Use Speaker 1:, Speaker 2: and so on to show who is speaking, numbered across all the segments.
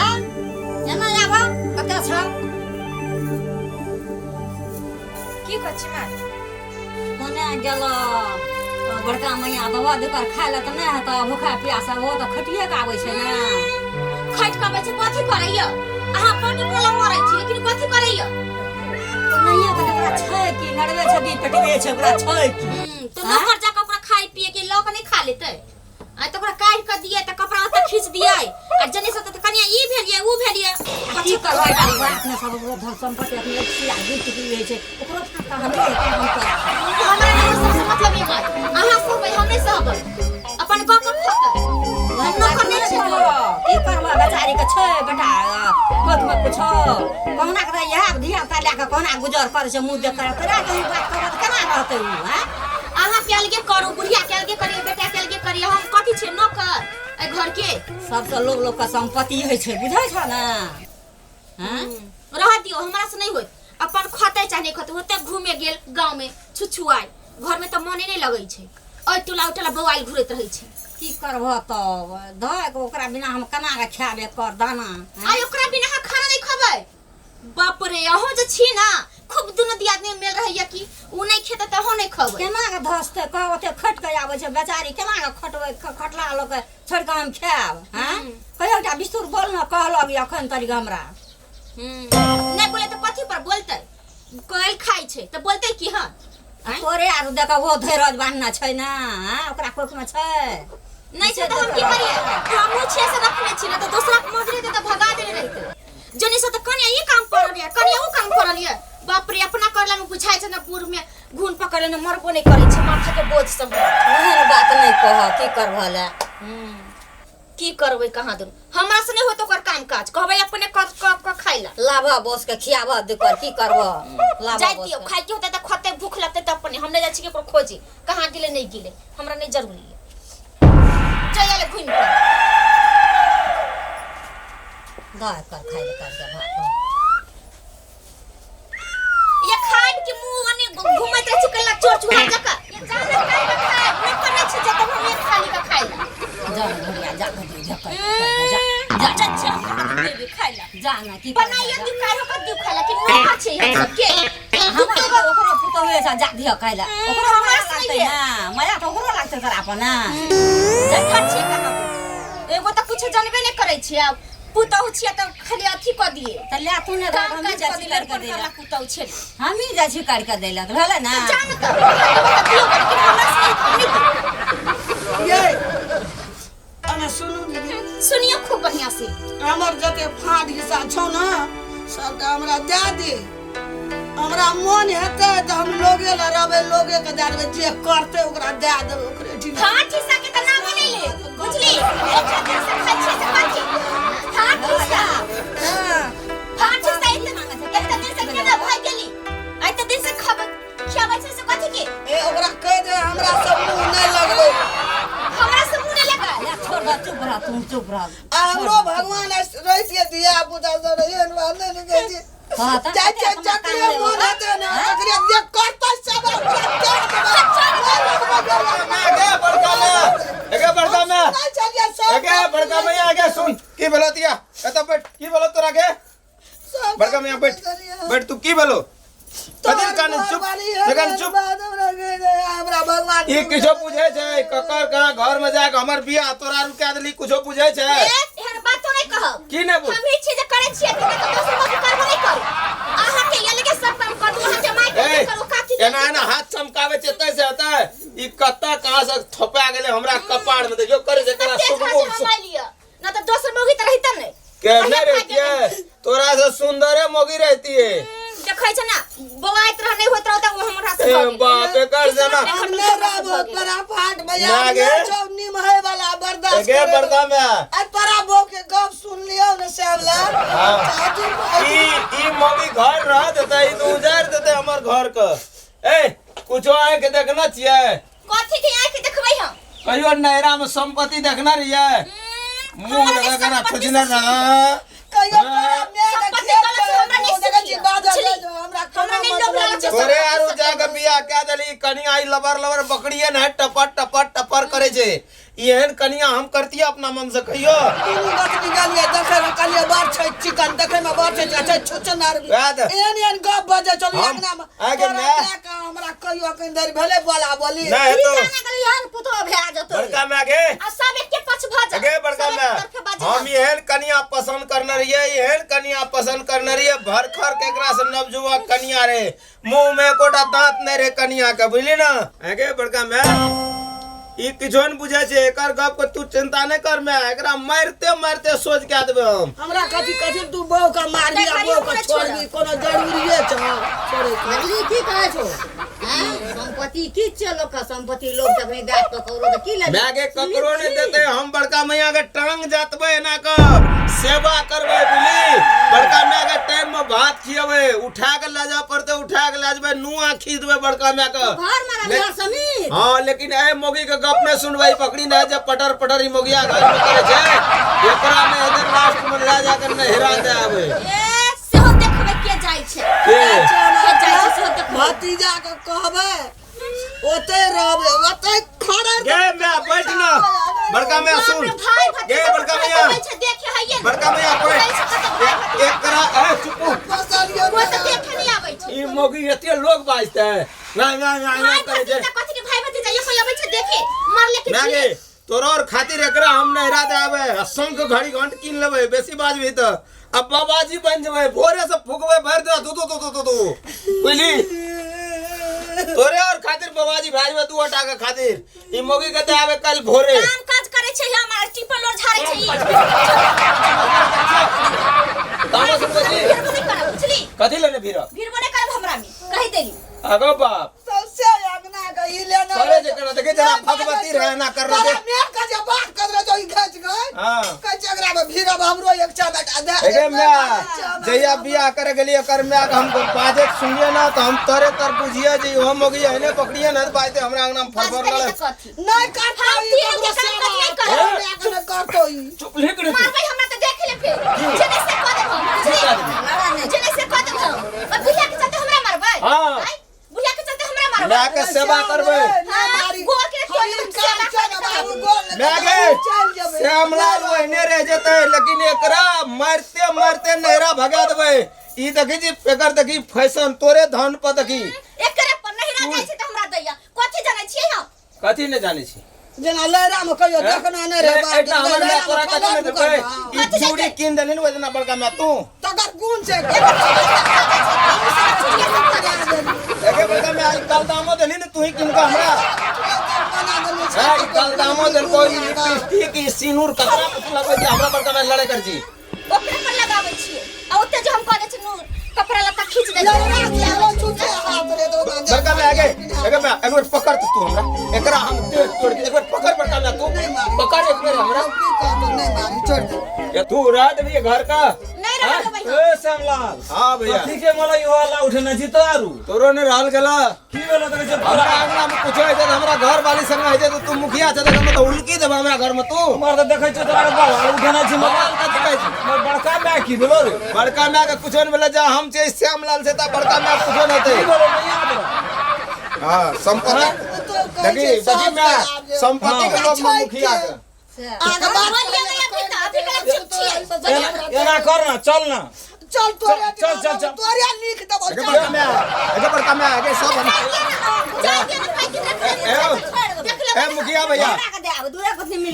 Speaker 1: एना आबा कते छ
Speaker 2: की करछि मां
Speaker 1: कोने गेल बड़का मैया दवा देकर खाय ले त नै हत भूखा प्यासा हो त खटिए के आबै छै ना
Speaker 2: खट के आबै छै कथि करैय अहाँ पाटी वाला मरै छी लेकिन कथि करैय
Speaker 1: नहिए के ओकरा छै कि नड़वे छबी पेटवे छै ओकरा छै कि
Speaker 2: तो नौकर जाके ओकरा खाय पिए के लक नहीं खा लेतै आ तो ओकरा काट के दिए त कपड़ा ओते खींच दिए आ जने से त कनिया ई भेलिए ऊ भेलिए
Speaker 1: कथि करबै अपने सब धन संपत्ति अपने छिया गिफ्ट की होइ छै ओकरो खाता हमरे हम कर
Speaker 2: हमरा सबसे मतलब ई बात अहाँ सब हमरे सब अपन गप खतै हम नौकर नहीं छी
Speaker 1: की करबा बेचारी के छै बेटा खुद में कुछ कोना के यह धिया ता ले के कोना गुजर करे छै मुंह देख करे तोरा कहीं बात करत केना रहतै ऊ हैं
Speaker 2: अहाँ के अलगे करू बुढ़िया के अलगे करिए बेटा के अलगे करिए हम कथि छै नौकर ए घर के
Speaker 1: सबसे लोग का संपत्ति होइ छै बुझै छ ना हैं
Speaker 2: रह दियो हमरा से नहीं होय अपन खतै चाहे खतै होते घूमे गेल गांव में छुछुआई घर में तो मने नहीं लगै छै ओइ टोला उटला बौआल घुरैत रहै छै
Speaker 1: की करबह तब धक ओकरा बिना हम केना के खाबे कर दाना
Speaker 2: आई ओकरा बिना हम खाना नहीं खबै बाप रे अहो जे छी ना खूब दुनो दियादनी मिल रहैया कि उ नहीं खेते त हो नहीं खबै
Speaker 1: केना के धसते कहते खट के आबै छै बेचारी केना के खटबै खटला लोग छोड़ के हम खाब हैं कहियोटा बिस्तुर बोल न कहलक अखन तरी हमरा
Speaker 2: नहीं बोले तो कथि पर बोलतै कल खाइ छै त बोलतै कि हां
Speaker 1: तोरे आरु देख वो धैर्य बांधना छै ना ओकरा कोख में छै
Speaker 2: नहीं छै त हम की करिए हम छे से रखने छी ना त दूसरा के मजरे दे त भगा देने रहिते जनी से त कन्या ई काम करलिए कन्या ऊ काम करलिए बाप रे अपना करला में बुझाय छै ना पूर में घून पकड़े ने मरबो नहीं करे छै माथा के बोझ सब
Speaker 1: ओहन बात नहीं कह की करभले
Speaker 2: की करबै कहां दन हमरा से नहीं होत ओकर काम काज कहबै अपने क खाइला
Speaker 1: लाभा बस के खियाबा देकर की करब लाभा
Speaker 2: जाय दियो खाइ के होतै त खते भूख लगतै त अपने हम नहीं जाय छी के खोजी कहां गिले नहीं गिले हमरा नहीं जरूरी है चले घुम के
Speaker 1: दाय कर खाइ ले कर भात
Speaker 2: ये खाद के मुंह अने घुमत रह चुकला चोर चुहा जका ये जाने खाइ के खाइ नहीं करने छी जब हम एक खाली का खाइला
Speaker 1: जा घरिया जा जा
Speaker 2: खाइला
Speaker 1: जाना की
Speaker 2: बनाइए तू काहे का दू खाइला कि नोखा छै सब के
Speaker 1: हम ओकरो पुतौए से जा दियो खाइला ओकरो हमरा लागतै ना माया तो ओकरो लागतै कर अपना
Speaker 2: देखा छी कहां एगो त कुछ जानबे नहीं करे छी अब पुतौ छिया त खाली अथी क दिए
Speaker 1: त ले तू ने हम जाछि कर के देला
Speaker 2: पुतौ छै
Speaker 1: हम ही जाछि कर के देला भेले ना
Speaker 2: जान त दियो कि हमरा से
Speaker 3: ये अने सुनू दीदी
Speaker 2: सुनियो खूब बढ़िया से
Speaker 3: हमर जते फाड़ हिस्सा छौ ना सबटा हमरा दे दे हमरा मन हेतै त हम लोगे ल रहबै लोगे के दे देबै जे करतै ओकरा दे देबै ओकरे ठीक
Speaker 2: फाड़ हिस्सा के त नाम नहीं ले बुझली एक दिन से खाइ छी से बाकी फाड़ हिस्सा फाड़ हिस्सा इतना मांगा था एक दिन से केना भाई गेली आई त दिन से खियाबै छै से कथि के
Speaker 3: ए ओकरा कह दे हमरा सब मुंह नहीं लगबै
Speaker 2: हमरा से मुंह नहीं लगा
Speaker 1: या छोड़ दे चुप रह तुम चुप रह
Speaker 3: हमरो भगवान रहिए दिया बुझा दे एहन बात नहीं लिखे छी चाचा चक्रे मोन हेतै ना ओकरे देख करतै सब
Speaker 4: आगे बड़का में आगे बड़का में आगे सुन की बोलो दिया कत बैठ की बोलो तोरा के बड़का में बैठ बैठ तू की बोलो कदिर कान चुप जगन चुप
Speaker 3: हमरा भगवान
Speaker 4: ई किछो पूछे छै ककर कहां घर में जाके हमर बियाह तोरा रुका देली कुछो पूछे छै
Speaker 2: एहन बात तो नहीं कहो
Speaker 4: की ने बोल
Speaker 2: हम ही चीज करे छियै कि दोसर बात करबो नहीं करू आहा के ये लगे सब काम कर दू हाथ मार के करू काठी
Speaker 4: एना एना हाथ चमकावे छै तै से होतै ई कत्ता कहां से थोपा गेले हमरा कपाड़ में देखियो करे जे करा सुबह
Speaker 2: ना तो दोसर मोगी त रहितन नहीं
Speaker 4: के नहीं रहती है तोरा से सुंदरे मोगी रहती है
Speaker 2: देखै छ ना बवाइत रह नहीं होत रह त हमरा से
Speaker 4: बाप कर जाना
Speaker 3: हमने रहबो तोरा फाट भैया चौनी महे वाला बर्दाश्त
Speaker 4: के बड़का में
Speaker 3: आ तोरा बो के गप सुन लियो न सबला
Speaker 4: ई मोगी घर रह देते ई तो उजार देते हमर घर के ए कुछो आए के देखना चाहिए
Speaker 2: कथि के आके देखबै हम
Speaker 4: कहियो नहरा में संपत्ति देखना रहिए मुंह लगा कर खोजना ना
Speaker 3: कहियो तोरा
Speaker 4: तोरे आरो जाके बियाह के देली कनिया ई लबर लबर बकरिए न टपर टपर टपर करे छे एहन कनिया हम करती अपना मन से कहियो
Speaker 3: तीन बात निकालिए देखे हम कहलिए बार छै चिकन देखे में बार छै अच्छा छुचनार
Speaker 4: याद
Speaker 3: एन गप बजे चल
Speaker 4: हम
Speaker 3: एक नाम
Speaker 4: आगे मैं
Speaker 3: हमरा कहियो कहीं देर भेले बोला बोली
Speaker 4: नहीं तो
Speaker 1: यान पुतो भे जतो
Speaker 4: बड़का में आगे
Speaker 2: आ सब एक के पछ भाजा
Speaker 4: आगे बड़का में हम एहन कनिया पसंद करने रहिए एहन कनिया पसंद करने रहिए भर खर के एकरा से नवजुवक कनिया रे मुंह में कोटा दांत नहीं रे कनिया के बुझली ना आगे बड़का में ई किछो न बुझे छे एकर गप को तू चिंता नहीं कर मैं एकरा मारते मारते सोच के देबे हम
Speaker 3: हमरा कथी तू बहू का मार दिया बहू का छोड़ दी कोनो जरूरी छ छोड़े
Speaker 1: अगली की कहे छो हैं संपत्ति की चलो का संपत्ति लोग जब नहीं दात तो करो तो की लगे
Speaker 4: मैं आगे ककरो नहीं देते हम बड़का मैया के टांग जातबे ना का सेवा करबे बुली बड़का मैया के टाइम में भात खियबे उठा के ले जा पड़ते उठा के ले जबे नुआ खीदबे बड़का मैया का
Speaker 1: घर मारा बिहार समीर
Speaker 4: हां लेकिन ए मोगी के गप में सुनवाई पकड़ी ना जब पटर पटर ही मोगिया घर में करे छे एकरा में इधर लास्ट में ले जाकर न हेरा दे आवे
Speaker 2: ए सेहो देखबे के जाय छै
Speaker 4: के
Speaker 2: जाय छै सेहो देखबे
Speaker 3: भतीजा के कहबे ओते रहबे ओते खड़ा
Speaker 4: गे मैं बैठ ना बड़का मैं सुन
Speaker 2: भाई
Speaker 4: गे बड़का मैया
Speaker 2: देखे हइए
Speaker 4: बड़का मैया बैठ एक करा ए चुप
Speaker 3: फसलियो
Speaker 2: कोई तो देखे नहीं आबै छै
Speaker 4: ई मोगी एते लोग बाजते हैं ना करे छे
Speaker 2: कथि के भाई भतीजा ये कोई आबै छै देखे मारले के
Speaker 4: नागे तोरा और खातिर एकरा हम नहीं इरादा आवे शंख घड़ी घंट कीन लेबे बेसी बाजबी त अब बाबाजी बन जबे भोरे से फुकबे भर दे तू बुझली तोरे और खातिर बाबाजी भाई में 2 आटा के खातिर ई मोगी के आवे कल भोरे
Speaker 2: काम काज करे छै हमरा टिपल और झाड़े छै
Speaker 4: तामस बुझली
Speaker 2: बुझली
Speaker 4: कथि लेने भीरो
Speaker 2: भीड़ बने कर हमरा में कहि देली
Speaker 4: अगो बाप
Speaker 3: सबसे अपना गई लेना
Speaker 4: करे जे कर देखे जरा भगवती रहे ना कर रहे
Speaker 3: मैं का जे बात कर रहे जो ई घच गए
Speaker 4: हां
Speaker 3: कह झगड़ा में भीरा हमरो एक चा बेटा दे
Speaker 4: एगे मैं जया बियाह करे गेलिए कर मैं हमको बाजे सुनिए ना तो हम तोरे तर बुझिए जे हम होगी एने पकड़िए ना बाते हमरा अंगना में फरफर लड़े
Speaker 3: नहीं करता ई तो नहीं करतो ई
Speaker 4: चुप लेक रे
Speaker 2: मार भाई हमरा तो देख ले फिर जने से कह दे जने से कह दे और बुझा के चलते हमरा मारबै
Speaker 4: हां
Speaker 2: बुझा के चलते हमरा मारबै
Speaker 4: मैं के सेवा करबे
Speaker 2: गोर के
Speaker 3: बाबू गोल
Speaker 4: मैं के श्यामलाल ओहने रह जते लेकिन एकरा मारते मारते नहरा भगा देबे ई देखी जी एकर देखी फैशन तोरे धन पर देखी
Speaker 2: एकरे पर नहीं रह जाय छै त हमरा दैया कथि जानै छियै हम
Speaker 4: कथि ने जाने छी
Speaker 3: जना लहरा में कहियो देखना नहीं रे बात
Speaker 4: एटा हमर में तोरा कथि ने देबे ई चूड़ी किन देलिन वजना बड़का में तू
Speaker 3: तकर गुण छै
Speaker 4: एके बड़का में आई कल दामो देलिन तू ही किन का हमरा हां कल दामो देल कोई लिपस्टिक की सिनूर कपड़ा कुछ लगबै जे हमरा बड़का में लड़े कर जी
Speaker 2: ओकरे पर लगाबै छियै आ ओते जो हम कह दे छी नूर कपड़ा लत्ता खींच दे
Speaker 4: बड़का में आगे एक बार पकड़ तू हमरा एकरा हम तेज तोड़ के एक बार पकड़ बड़का में तू पकड़ एक बार हमरा
Speaker 3: नहीं मारी छोड़ दे
Speaker 4: ये तू रात भी घर का
Speaker 2: नहीं रह भाई
Speaker 5: ए श्यामलाल
Speaker 4: हां भैया
Speaker 5: ठीक है मला यो वाला उठना छी तो आरू
Speaker 4: तोरो ने रहल गेला
Speaker 5: की भेलो त जे
Speaker 4: हमरा आंगना में कुछ है जे हमरा घर वाली संग है जे तू मुखिया छ त हम उल्की देब हमरा घर में तू
Speaker 5: मार त देखै छ तोरा बाल उठना छी
Speaker 4: बवाल का कहै छी
Speaker 5: मोर बड़का मैं की भेलो रे
Speaker 4: बड़का ना के कुछ न भेले जा हम छै श्यामलाल से त बड़का ना कुछ न होते
Speaker 5: की भेलो नहीं याद
Speaker 4: हां संपत्ति देखी मैं संपत्ति के लोग मुखिया के
Speaker 3: आगे बात
Speaker 5: एना कर ना चल ना
Speaker 3: चल तोरे
Speaker 5: चल
Speaker 3: तोरे लिख दबो
Speaker 4: एके बड़का में आगे सब हम ए मुखिया भैया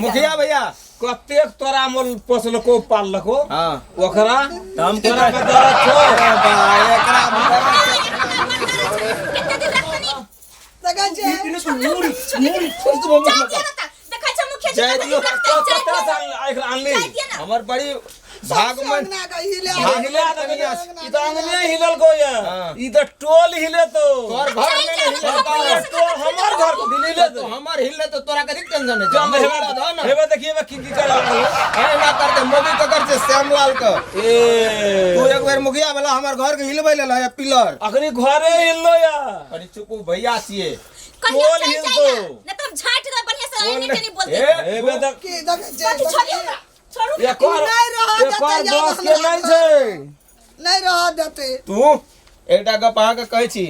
Speaker 4: मुखिया भैया
Speaker 5: कतेक तोरा मोल पोसलको पाललको
Speaker 4: हां
Speaker 5: ओकरा हम तोरा के दरद छो
Speaker 4: भाई एकरा
Speaker 3: तगा जे
Speaker 4: जय दियो
Speaker 5: कतरा साल आनली
Speaker 4: हमर बड़ी भाग में
Speaker 3: ना का हिले
Speaker 5: हिला ई तो अंगने हिलल को ये ई तो टोल हिले तो
Speaker 4: तोर घर में नहीं हिलता
Speaker 5: तो हमर घर को
Speaker 4: हिले तो हमर हिले तो तोरा कथि टेंशन है
Speaker 5: जब
Speaker 4: हम
Speaker 5: हेबे देखिए मैं की कर
Speaker 4: है ना करते मोगी का कर से श्यामलाल का
Speaker 5: ए
Speaker 4: तू एक बार मुखिया वाला हमर घर के हिलबै ले है पिलर
Speaker 5: अखनी घरे हिललो या
Speaker 4: अरे चुप भैया छिए
Speaker 5: टोल हिल तो
Speaker 2: न तो झाट दे बढ़िया से नहीं बोलते
Speaker 5: ए बे देख
Speaker 3: की दगा जे
Speaker 2: छोड़ी हमरा छोड़ू
Speaker 5: ये कर दोस्त के नहीं छे
Speaker 3: नहीं रह देते
Speaker 4: तू एकटा गप अहाँ के कहै छी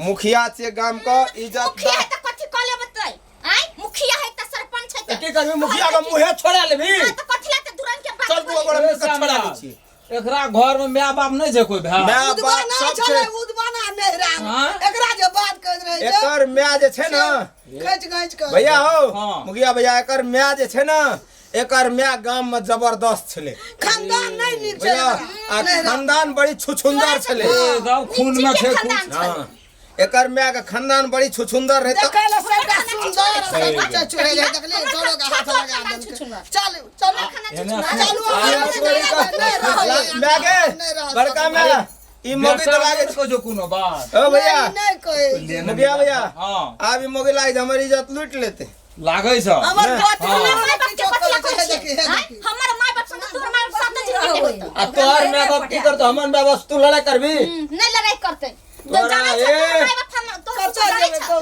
Speaker 4: मुखिया से गाम का इज्जत
Speaker 2: मुखिया है तो कथि कहले बताई आय मुखिया है तो सरपंच है
Speaker 4: की करबी मुखिया का मुंहे छोड़ा लेबी
Speaker 2: तो कथि ला तो तुरंत के
Speaker 4: चल तू ओकरा में छोड़ा दै छी
Speaker 5: एकरा घर में माय बाप नहीं छै कोई भाई
Speaker 4: माय
Speaker 3: उदबा
Speaker 4: बाप
Speaker 3: ना
Speaker 4: सब
Speaker 3: चले
Speaker 4: छै
Speaker 3: उदबा ना मेहरा
Speaker 5: हाँ?
Speaker 3: एकरा जे बात कहत रहे छै
Speaker 4: एकर माय जे छै ना
Speaker 3: खच के
Speaker 4: भैया हो
Speaker 5: हाँ।
Speaker 4: मुखिया भैया एकर माय जे छै ना एकर माय गांव में जबरदस्त छले
Speaker 3: खानदान नहीं नीक छै
Speaker 4: भैया आ खानदान बड़ी छुछुंदर छले
Speaker 5: एकदम खून में छै खून
Speaker 4: हां एकर माय के खानदान बड़ी छुछुंदर रहे तो
Speaker 3: देखै ले सबटा सुंदर बच्चा चुरे ले देखले चलो का हाथ लगा दे चल चलो
Speaker 4: माय के बड़का माय ई मोगी तो लागे
Speaker 5: को जो कोनो बात
Speaker 4: ओ भैया
Speaker 3: नहीं कोई
Speaker 4: मुखिया भैया
Speaker 5: हां
Speaker 4: आप ई मोगी लागे हमर इज्जत लूट लेते
Speaker 5: लागै छ
Speaker 3: हमर बात
Speaker 5: हाँ।
Speaker 2: हमर माय बाप संग तोहर माय बाप साथ नहीं होता
Speaker 4: आ तोहर माय बाप की करतो हमर माय बाप तू लड़ाई करबी
Speaker 2: नहीं लड़ाई करते
Speaker 4: तोरा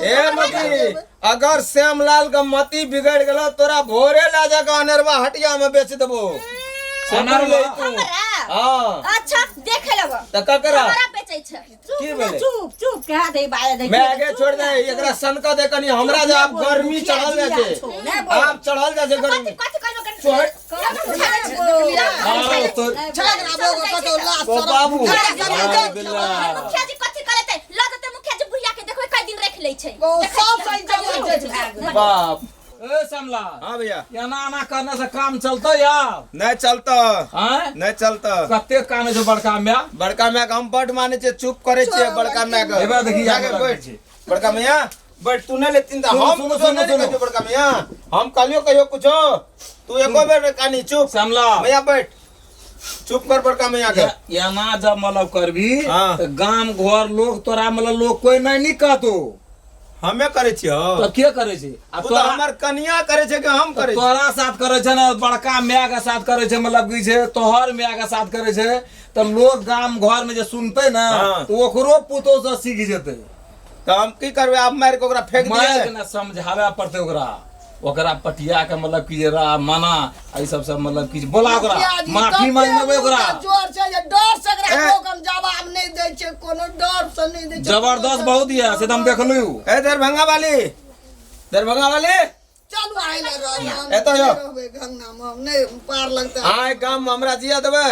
Speaker 4: ए मोगी अगर श्यामलाल का मती बिगड़ गेलो तोरा भोरे ला जाके अनरवा हटिया में बेच देबो समझ ले तू
Speaker 2: हमरा
Speaker 4: हां
Speaker 2: अच्छा देखे लगो
Speaker 4: त का करा
Speaker 2: हमरा बेचै छै
Speaker 4: की बोले
Speaker 1: चुप चुप कह दे बाय दे
Speaker 4: मैं आगे छोड़ दे एकरा सनका दे कनी हमरा जे आप गर्मी चढ़ल जाय छै आप चढ़ल जाय छै गर्मी
Speaker 2: कथि करबो कर
Speaker 4: छोड़
Speaker 5: हां तो
Speaker 4: ओ बाबू
Speaker 2: मुखिया जी कथि करते लगते मुखिया जी बुढ़िया के देखो कई दिन रख ले छै
Speaker 3: सब सही जगह
Speaker 4: बाप
Speaker 5: ए समला
Speaker 4: हां भैया
Speaker 5: एना आना करने से काम चलतो यार
Speaker 4: नहीं चलता
Speaker 5: हैं
Speaker 4: नहीं चलता
Speaker 5: कते काने छै बड़का माय
Speaker 4: बड़का माय हम बड माने छै चुप करे छै बड़का माय के
Speaker 5: एबा देखी
Speaker 4: जाके बैठ बड़का मैया बैठ तू नहीं लेतिन त हम
Speaker 5: सुनो,
Speaker 4: कुछो नहीं
Speaker 5: सुनो।
Speaker 4: कहते बड़का मैया हम कलियो कहियो कुछो तू एको बेर कानी चुप
Speaker 5: समला
Speaker 4: मैया बैठ चुप कर बड़का मैया के
Speaker 5: एना जब मतलब करबी
Speaker 4: हाँ।
Speaker 5: तो गांव घर लोग तोरा मतलब लोग कोई नहीं कहतो
Speaker 4: हमें करे छियो
Speaker 5: तो के करे छै आ
Speaker 4: तू तो हमर कनिया करे छै कि हम करे छी
Speaker 5: तोरा साथ करे छै ना बड़का माय के साथ करे छै मतलब की छै तोहर माय के साथ करे छै तो लोग गांव घर में जे सुनते ना
Speaker 4: हाँ।
Speaker 5: तो ओकरो पुतो से सीख जेते
Speaker 4: तो हम की करबे आप मार के ओकरा फेंक
Speaker 5: मार
Speaker 4: दिए
Speaker 5: के ना समझावे पड़ते ओकरा पटिया के मतलब की जरा मना आई सब सब मतलब की बोला ओकरा माफी मांगबे ओकरा
Speaker 3: जोर से जे डर से एकरा लोगन जवाब नहीं दै छै कोनो डर से नहीं दै छै
Speaker 5: जबरदस्त बहुत है से हम देखलू
Speaker 4: ए दरभंगा वाली
Speaker 3: चलू आइले रह
Speaker 4: एतो यो
Speaker 3: गंगा में नहीं पार लगता
Speaker 4: हां गांव में हमरा जिया देबे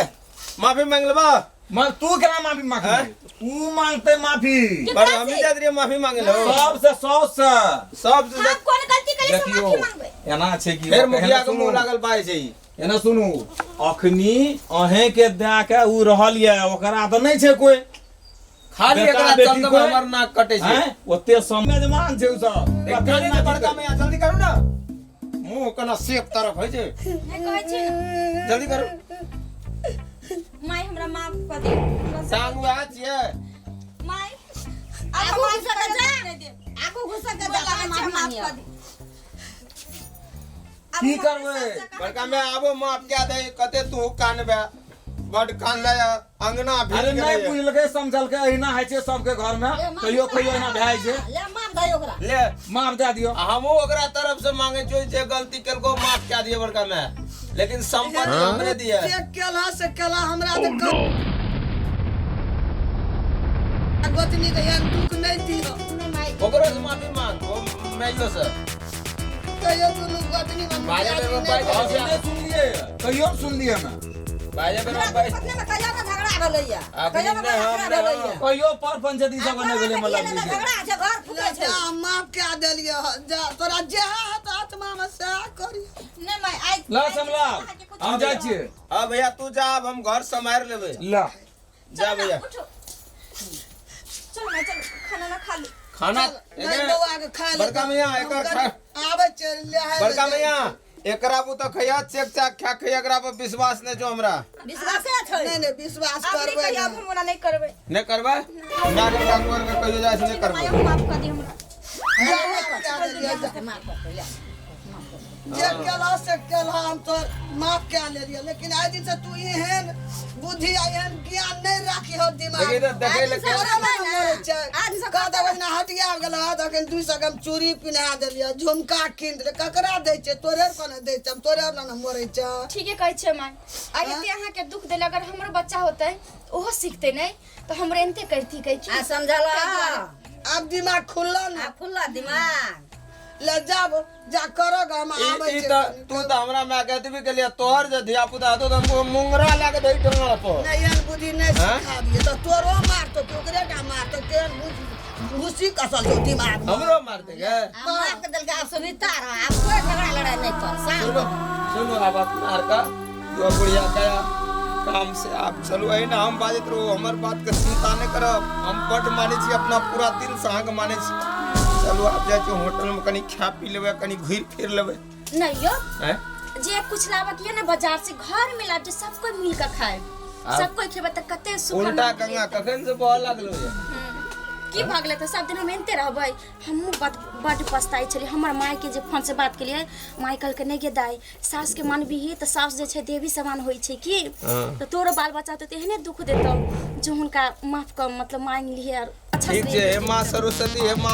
Speaker 4: माफी मांग लेबा
Speaker 5: मैं तू केना माफी मांगे तू मांगते माफी
Speaker 4: पर हम ही जात रहिए माफी मांगे लो
Speaker 5: सबसे से
Speaker 4: सब
Speaker 2: हम कौन गलती करे से
Speaker 5: देखियो
Speaker 2: माफी मांगबे
Speaker 5: एना छै कि
Speaker 4: फिर मुखिया के मुंह लागल पाए छै
Speaker 5: एना सुनू अखनी अहे के दे के उ रहल ये ओकरा त नहीं छै कोई
Speaker 4: खाली
Speaker 5: बेटा
Speaker 4: एकरा
Speaker 5: बेटी
Speaker 4: चलते
Speaker 5: कोई?
Speaker 4: हमर नाक कटे छै
Speaker 5: हैं ओते समझमान छै उ सब
Speaker 4: देखते नहीं बड़का मैया जल्दी करू ना मुंह कना सेक तरफ है छै
Speaker 2: नहीं कहै छी
Speaker 4: जल्दी करू
Speaker 2: माय हमरा माफ कर दे
Speaker 4: सांग हुआ छिए
Speaker 2: माय
Speaker 1: आगू घुसा के जा आगू घुसा के जा माफी मांगियो
Speaker 5: की करबे
Speaker 4: बड़का मैं आबो माफ क्या दे कते तू कानबे बड कान ले अंगना
Speaker 5: अरे
Speaker 4: भीड़
Speaker 5: नहीं
Speaker 4: गेलै
Speaker 5: बुझलके समझल के एहिना है छै सबके घर में कहियो कहियो एना भए छै
Speaker 1: ले मार दे ओकरा
Speaker 4: ले
Speaker 5: माफ दे दियो
Speaker 4: हमहू ओकरा तरफ से मांगे छै जे गलती केलको माफ क्या दिए बड़का मैं लेकिन संपत्ति हमरे दिए
Speaker 3: चेक केला से केला हमरा त गोतनी के यार दुख नहीं दियो
Speaker 4: ओकरो से माफी मांग ओ मैयो से
Speaker 3: कहियो दुनु गोतनी में
Speaker 4: बाजा बेर में पाई
Speaker 5: और सुन सुनिए कहियो सुन लिए ना
Speaker 4: बाजा बेर में पाई
Speaker 1: पत्नी में कहियो ना झगड़ा भेलैया
Speaker 4: आखिर
Speaker 1: कहियो ना
Speaker 4: में हम
Speaker 1: झगड़ा भेलैया
Speaker 5: कहियो पर पंचायती सब ने गेले मतलब की
Speaker 1: झगड़ा छै घर फुटे छै
Speaker 3: जा माफ क्या देलियो जा तोरा जे हाथ आत्मा में से करी
Speaker 2: नहीं माय आई
Speaker 5: ला समला हम जाइ छिए
Speaker 4: हां भैया तू जा अब हम घर संभाल लेबे
Speaker 5: ला
Speaker 4: जा भैया
Speaker 2: चलो मैं चल खाना ना खा ली
Speaker 4: खाना
Speaker 3: नहीं बउआ के खा ले
Speaker 4: बड़का मैया एकर खा
Speaker 3: आवे चल ले है
Speaker 4: बड़का मैया एकरा बु त खैया चेक चाक खा खैया एकरा पर विश्वास नै जो हमरा
Speaker 1: विश्वास छै
Speaker 3: नहीं नहीं विश्वास
Speaker 2: अब नहीं
Speaker 3: करबे
Speaker 2: कहियो अब हम नहीं करबे
Speaker 4: नै करबा ना के डाक्टर के कहियो जाय से नै
Speaker 2: माय
Speaker 4: करबा
Speaker 2: माफ कर दे हमरा
Speaker 1: मार कर ले
Speaker 3: जे केला से केला हम तो माफ क्या ले लियो लेकिन आज दिन से तू एहन बुद्धि एहन ज्ञान नहीं राखी हो दिमाग
Speaker 4: देखि त देखे ले
Speaker 3: आज से का दबे ना हटिया गेल त अखन 200 ग्राम चूड़ी पिना देलियो झुमका कीन दे ककरा दै छै तोरे कोना दै छै तोरे ना मरै छै
Speaker 2: ठीक है कहै छै माय आगे ते अहाँ के दुख देले अगर हमरो बच्चा होतै ओहो सीखते नहीं तो हमरे एनते करती कहै
Speaker 1: आ
Speaker 2: छी
Speaker 1: समझला
Speaker 3: अब दिमाग खुलल ना
Speaker 1: आ खुला दिमाग
Speaker 3: ले जाब जा करग हम आबै
Speaker 4: ई
Speaker 3: छै
Speaker 4: त तू त हमरा मां कहती भी के लिए तोहर जे धिया पुता तो हमको मुंगरा लाके दई टंगड़ पर
Speaker 3: नहीं एहन बुद्धि नहीं
Speaker 4: हाँ?
Speaker 3: सिखाबिए तो तोरो मारतो ओकरे का मारतो के घुसी कसल जो दिमाग में
Speaker 4: हमरो मारते के
Speaker 1: मार के दिल के आप सुनीता रहा आप कोई झगड़ा लड़ाई नहीं कर
Speaker 4: सुनो सुनो अब अपना का यो बुढ़िया गया काम से आप चलो है ना हम बाजत रहो हमार बात के चिंता नहीं करब हम बट माने छी अपना पूरा दिल से आग माने छी चलो आप जाके होटल में कनी खा पी लेबे कनी घूर फिर लेबे
Speaker 2: नहीं यो
Speaker 4: हैं
Speaker 2: जे कुछ लावा किया ना बाजार से घर में लाब जे सब कोई मिल के खाए सब कोई खेबे त कते सुख
Speaker 4: उल्टा गंगा कखन से बह लागलो ये
Speaker 2: की भागले त सब दिन हम एनते रहबै हमहु बड पछताई छली हमर माय के जे फोन से बात केलिए माय कल के नहीं गे दाई सास के मन भी त सास जे छै देवी समान होई छै की त तोरो बाल बच्चा त एहने दुख देतौ जो हुनका माफ कर मतलब मांग लिहे और अच्छा
Speaker 4: ठीक
Speaker 2: से
Speaker 4: है मां सरस्वती है मां